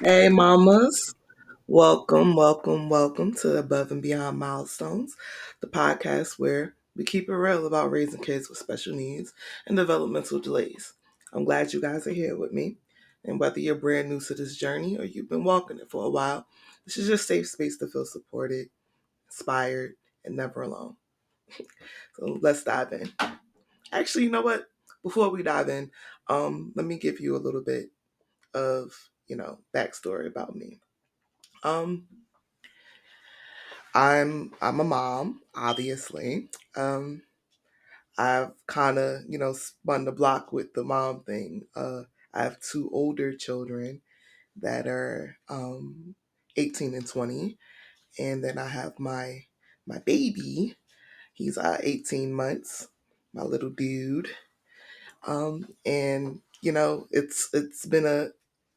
Hey, mamas. Welcome to Above and Beyond Milestones, the podcast where we keep it real about raising kids with special needs and developmental delays. I'm glad you guys are here with me. And whether you're brand new to this journey or you've been walking it for a while, this is your safe space to feel supported, inspired, and never alone. So let's dive in. Actually, you know what? Before we dive in, let me give you a little bit of, backstory about me. Um, I'm a mom, obviously. Um, I've kind of spun the block with the mom thing. I have two older children that are 18 and 20, and then I have my baby. He's 18 months, my little dude. And it's been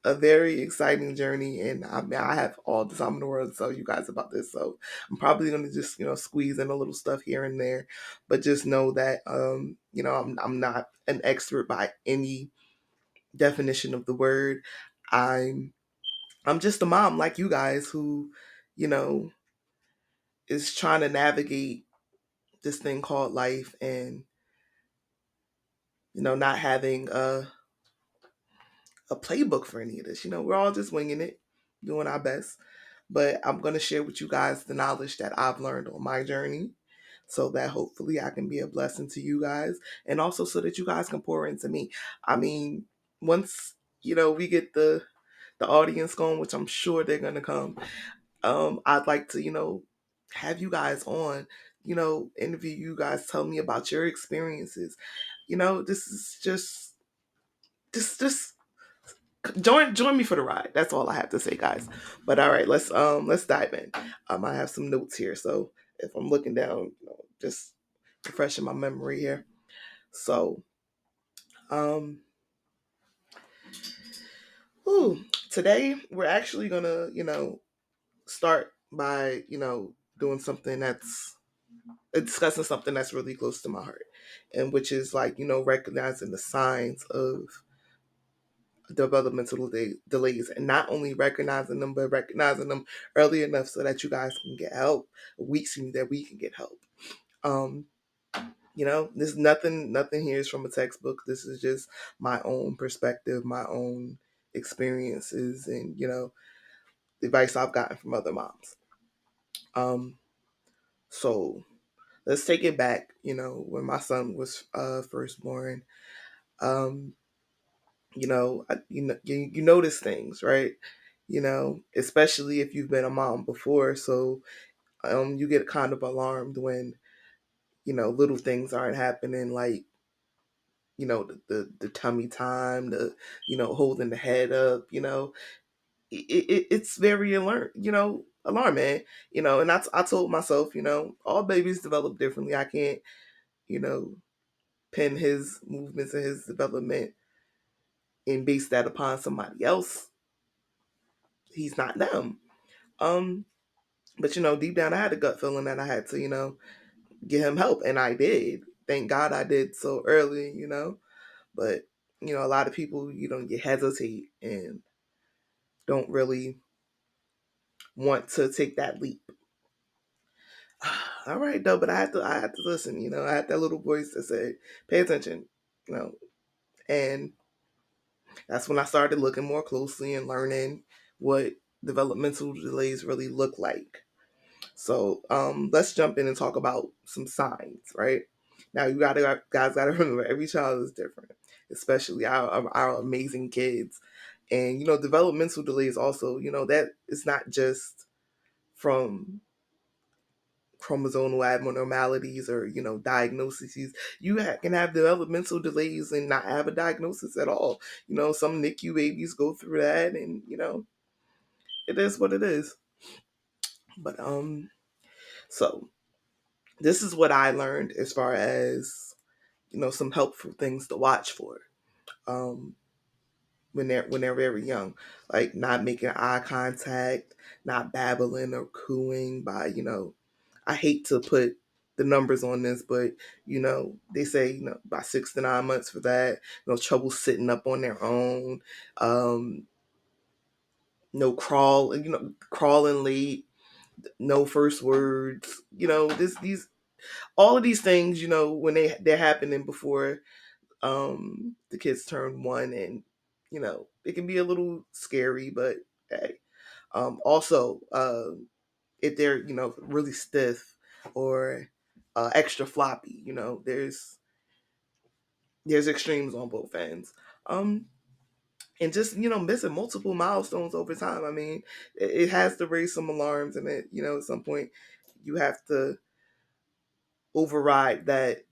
a very exciting journey, and I mean, I have all the time in the world to tell you guys about this. So I'm probably going to just squeeze in a little stuff here and there, but just know that I'm not an expert by any definition of the word. I'm I'm just a mom like you guys who you know is trying to navigate this thing called life, and not having a playbook for any of this. We're all just winging it, doing our best. But I'm going to share with you guys the knowledge that I've learned on my journey so that hopefully I can be a blessing to you guys, and also so that you guys can pour into me. I mean, once, we get the audience going, which I'm sure they're going to come, I'd like to, have you guys on, interview you guys, tell me about your experiences. This is just join me for the ride. That's all I have to say, guys. But all right, let's dive in. I have some notes here, so if I'm looking down, just refreshing my memory here. So, um, today we're actually gonna, start by, doing something that's discussing something that's really close to my heart, and which is like, recognizing the signs of developmental delays, and not only recognizing them but recognizing them early enough so that you guys can get help, weeks that we can get help. um this nothing here is from a textbook. This is just my own perspective, my own experiences, and the advice I've gotten from other moms. So let's take it back, when my son was first born. um you notice things, right? Especially if you've been a mom before. So you get kind of alarmed when little things aren't happening, like the tummy time, the holding the head up. It's very alarming. And I told myself, all babies develop differently. I can't you know pin his movements and his development and base that upon somebody else. He's not them. um But deep down, I had a gut feeling that I had to, get him help, and I did. Thank God I did so early, But a lot of people, you hesitate and don't really want to take that leap. All right, though, but I had to listen. I had that little voice that said, "Pay attention," you know, and that's when I started looking more closely and learning what developmental delays really look like. So let's jump in and talk about some signs, right? Now you guys gotta remember, every child is different, especially our amazing kids. And developmental delays also, that it's not just from chromosomal abnormalities or diagnoses. You can have developmental delays and not have a diagnosis at all. Some NICU babies go through that, and it is what it is. But so this is what I learned as far as some helpful things to watch for um, when they're very young, like not making eye contact, not babbling or cooing. By I hate to put the numbers on this, but they say by 6 to 9 months for that. Trouble sitting up on their own, um, no crawling late, no first words, these all of these things, when they're happening before the kids turn 1, and it can be a little scary, but hey. Also, if they're really stiff or extra floppy, there's extremes on both ends. Um, and just missing multiple milestones over time. I mean, it has to raise some alarms, and at some point you have to override that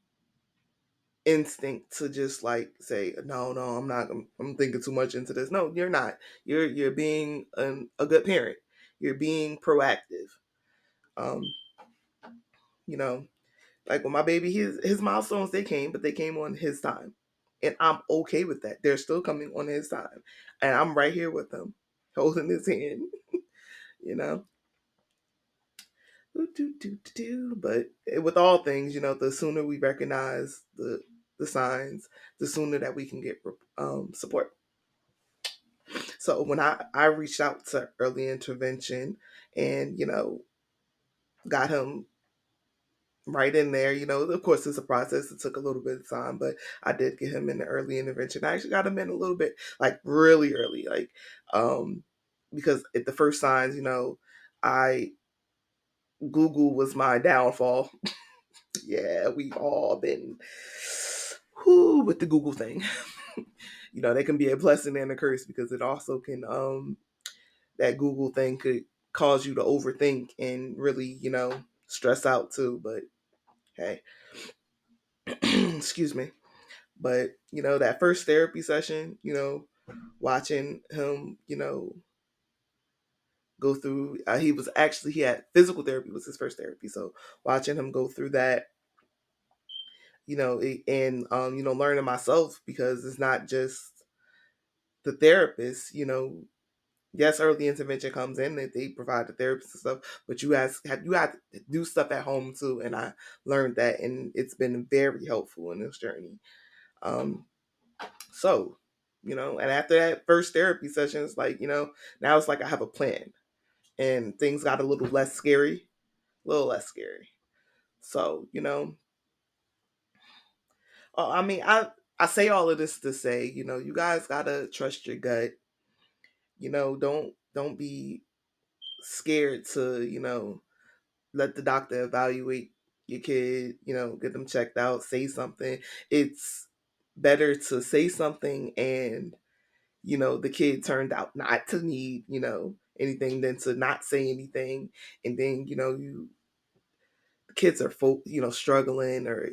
instinct to just like say no, I'm not, I'm thinking too much into this. No, you're not. You're being a good parent. You're being proactive. um you know like with my baby, his milestones, they came, but they came on his time, and I'm okay with that. They're still coming on his time, and I'm right here with him, holding his hand. you know But with all things, the sooner we recognize the signs, the sooner that we can get support. So when I reached out to early intervention, and got him right in there, of course it's a process. It took a little bit of time, but I did get him in the early intervention. I actually got him in a little bit, like really early, like because at the first signs, I Google was my downfall. Yeah, we've all been with the Google thing. They can be a blessing and a curse, because it also can that Google thing could cause you to overthink and really, stress out too. But hey, excuse me. But that first therapy session, watching him, go through. He had physical therapy was his first therapy, so watching him go through that, and learning myself, because it's not just the therapist. Yes, early intervention comes in, that they provide the therapist and stuff, but you have to do stuff at home too. And I learned that, and it's been very helpful in this journey. Um, so, and after that first therapy session, it's like, now it's like I have a plan, and things got a little less scary, a little less scary. So, I mean, I say all of this to say, you guys gotta trust your gut. Don't be scared to, let the doctor evaluate your kid, get them checked out, say something. It's better to say something, and, the kid turned out not to need, anything, than to not say anything. And then, the kids are struggling, or,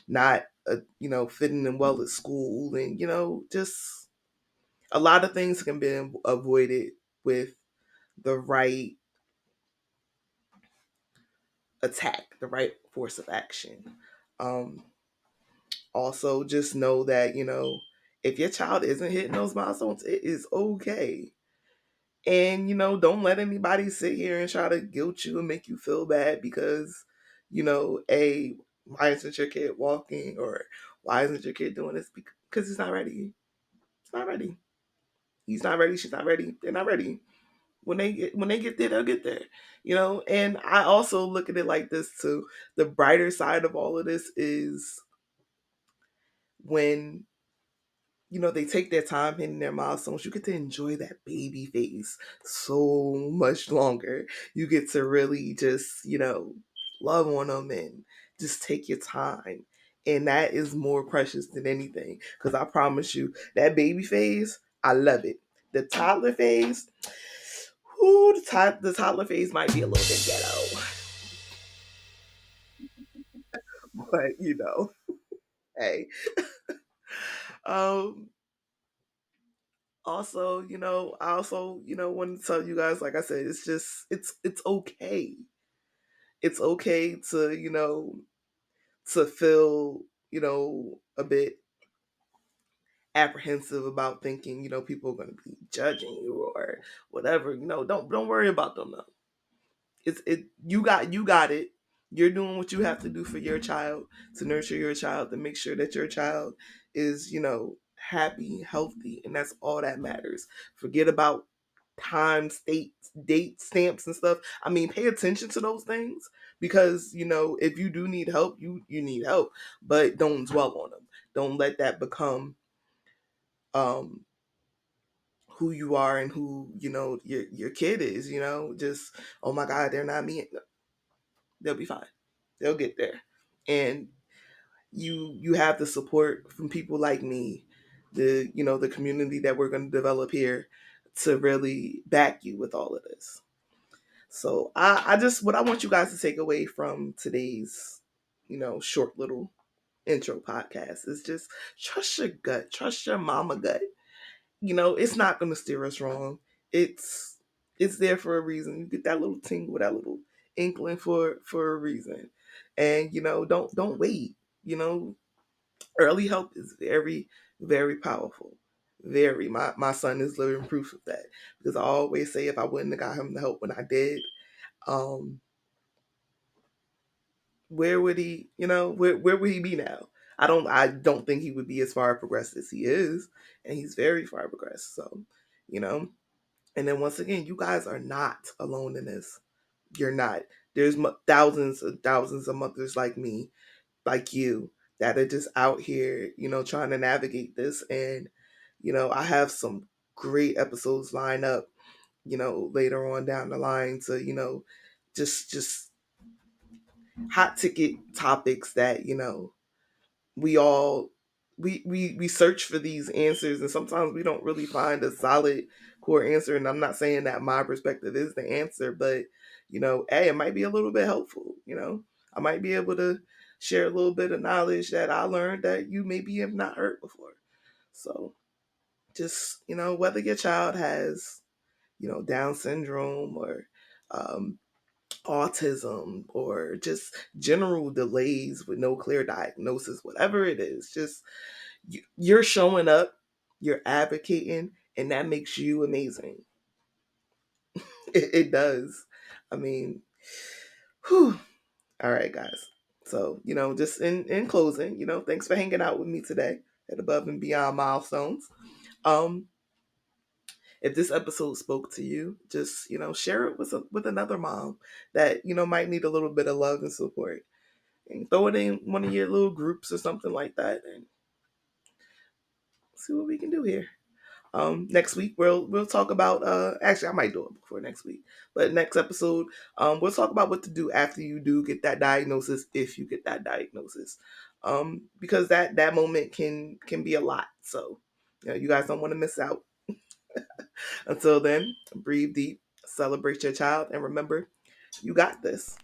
not, fitting in well at school. And, just a lot of things can be avoided with the right attack, the right force of action. Um, Also, just know that, if your child isn't hitting those milestones, it is okay. And, don't let anybody sit here and try to guilt you and make you feel bad because, why isn't your kid walking, or why isn't your kid doing this? Because he's not ready. He's not ready. He's not ready. She's not ready. They're not ready. When they get there, they'll get there. And I also look at it like this too. The brighter side of all of this is when they take their time hitting their milestones. You get to enjoy that baby phase so much longer. You get to really just love on them and just take your time. And that is more precious than anything, because I promise you, that baby phase, I love it. The toddler phase, the toddler phase might be a little bit ghetto, but hey. Um, Also, I also, want to tell you guys, like I said, it's just, it's okay. It's okay to, to feel, a bit apprehensive about thinking, people are going to be judging you or whatever. Don't worry about them though. You got it. You're doing what you have to do for your child, to nurture your child, to make sure that your child is, happy, healthy, and that's all that matters. Forget about time, state, date stamps and stuff. I mean, pay attention to those things because, if you do need help, you need help, but don't dwell on them. Don't let that become um who you are and who, your kid is, just, oh my God, they're not me. They'll be fine. They'll get there. And you have the support from people like me, the community that we're going to develop here to really back you with all of this. So I just what I want you guys to take away from today's, short little intro podcast is just trust your gut, trust your mama gut. It's not gonna steer us wrong. It's it's there for a reason. You get that little tingle, that little inkling for a reason. And don't wait. You know, early help is very, very powerful. Very. My son is living proof of that. Because I always say if I wouldn't have got him the help when I did, um, where would he, where would he be now? I don't think he would be as far progressed as he is, and he's very far progressed. So, you know, and then once again, you guys are not alone in this. You're not. There's thousands and thousands of mothers like me, like you, that are just out here, trying to navigate this. And, I have some great episodes lined up, later on down the line to, just hot ticket topics that, we all we search for these answers, and sometimes we don't really find a solid core answer. And I'm not saying that my perspective is the answer, but hey, it might be a little bit helpful. I might be able to share a little bit of knowledge that I learned that you maybe have not heard before. So just whether your child has Down syndrome or um, autism or just general delays with no clear diagnosis, whatever it is, just you're showing up, you're advocating, and that makes you amazing. It does. I mean, whew. All right, guys. So, just in closing, thanks for hanging out with me today at Above and Beyond Milestones. Um, if this episode spoke to you, just, share it with another mom that, might need a little bit of love and support. And throw it in one of your little groups or something like that and see what we can do here. Next week we'll talk about actually I might do it before next week. But next episode, we'll talk about what to do after you do get that diagnosis, if you get that diagnosis. Because that moment can be a lot. So, you guys don't want to miss out. Until then, breathe deep, celebrate your child, and remember, you got this.